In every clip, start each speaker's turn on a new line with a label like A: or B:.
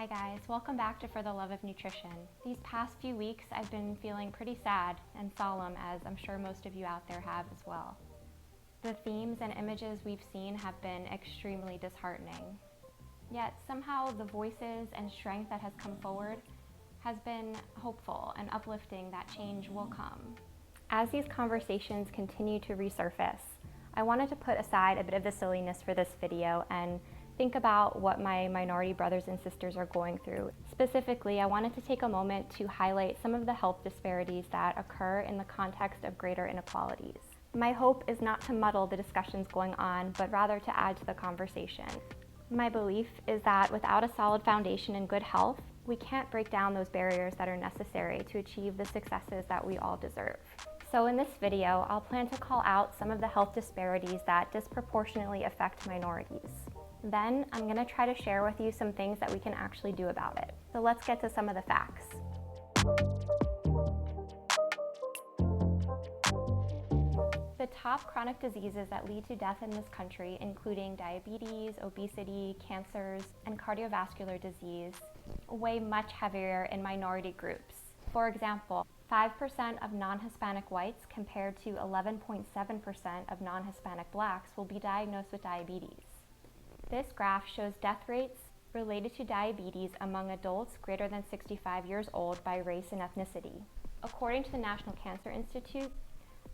A: Hi guys, welcome back to For the Love of Nutrition. These past few weeks I've been feeling pretty sad and solemn, as I'm sure most of you out there have as well. The themes and images we've seen have been extremely disheartening. Yet somehow the voices and strength that has come forward has been hopeful and uplifting that change will come. As these conversations continue to resurface, I wanted to put aside a bit of the silliness for this video and think about what my minority brothers and sisters are going through. Specifically, I wanted to take a moment to highlight some of the health disparities that occur in the context of greater inequalities. My hope is not to muddle the discussions going on, but rather to add to the conversation. My belief is that without a solid foundation in good health, we can't break down those barriers that are necessary to achieve the successes that we all deserve. So in this video, I'll plan to call out some of the health disparities that disproportionately affect minorities. Then I'm going to try to share with you some things that we can actually do about it. So let's get to some of the facts. The top chronic diseases that lead to death in this country, including diabetes, obesity, cancers, and cardiovascular disease, weigh much heavier in minority groups. For example, 5% of non-Hispanic whites compared to 11.7% of non-Hispanic blacks will be diagnosed with diabetes. This graph shows death rates related to diabetes among adults greater than 65 years old by race and ethnicity. According to the National Cancer Institute,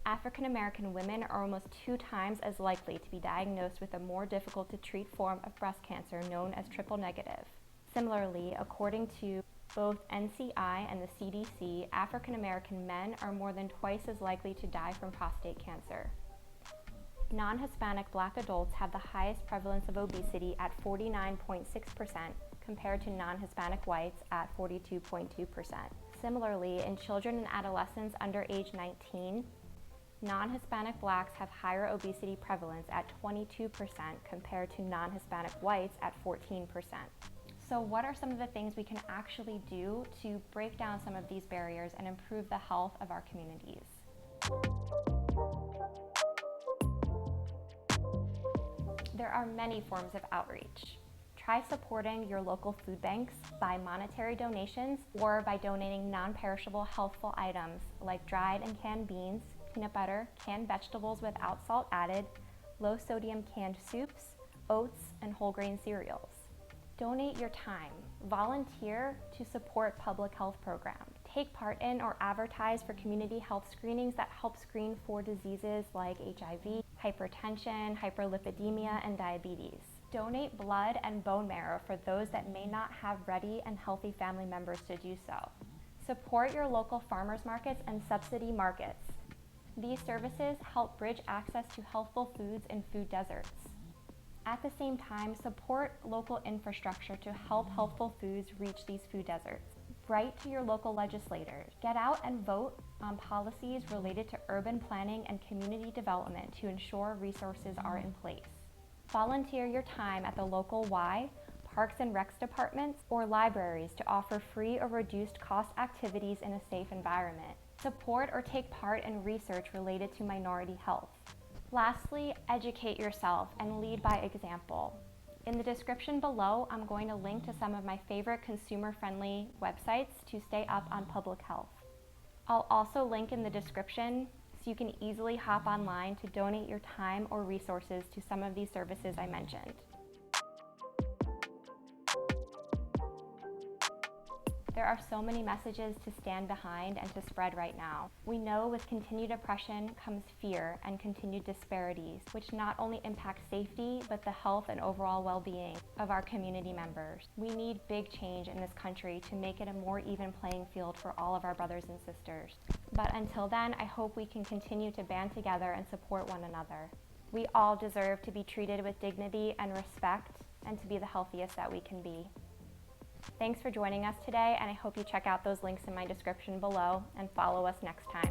A: African American women are almost 2 times as likely to be diagnosed with a more difficult to treat form of breast cancer known as triple negative. Similarly, according to both NCI and the CDC, African American men are more than twice as likely to die from prostate cancer. Non-Hispanic Black adults have the highest prevalence of obesity at 49.6% compared to non-Hispanic whites at 42.2%. Similarly, in children and adolescents under age 19, non-Hispanic Blacks have higher obesity prevalence at 22% compared to non-Hispanic whites at 14%. So what are some of the things we can actually do to break down some of these barriers and improve the health of our communities? There are many forms of outreach. Try supporting your local food banks by monetary donations or by donating non-perishable healthful items like dried and canned beans, peanut butter, canned vegetables without salt added, low sodium canned soups, oats, and whole grain cereals. Donate your time. Volunteer to support public health programs. Take part in or advertise for community health screenings that help screen for diseases like HIV, hypertension, hyperlipidemia, and diabetes. Donate blood and bone marrow for those that may not have ready and healthy family members to do so. Support your local farmers markets and subsidy markets. These services help bridge access to healthful foods in food deserts. At the same time, support local infrastructure to help healthful foods reach these food deserts. Write to your local legislators. Get out and vote on policies related to urban planning and community development to ensure resources are in place. Volunteer your time at the local Y, Parks and Recs departments, or libraries to offer free or reduced cost activities in a safe environment. Support or take part in research related to minority health. Lastly, educate yourself and lead by example. In the description below, I'm going to link to some of my favorite consumer-friendly websites to stay up on public health. I'll also link in the description so you can easily hop online to donate your time or resources to some of these services I mentioned. There are so many messages to stand behind and to spread right now. We know with continued oppression comes fear and continued disparities, which not only impact safety, but the health and overall well-being of our community members. We need big change in this country to make it a more even playing field for all of our brothers and sisters. But until then, I hope we can continue to band together and support one another. We all deserve to be treated with dignity and respect and to be the healthiest that we can be. Thanks for joining us today, and I hope you check out those links in my description below and follow us next time.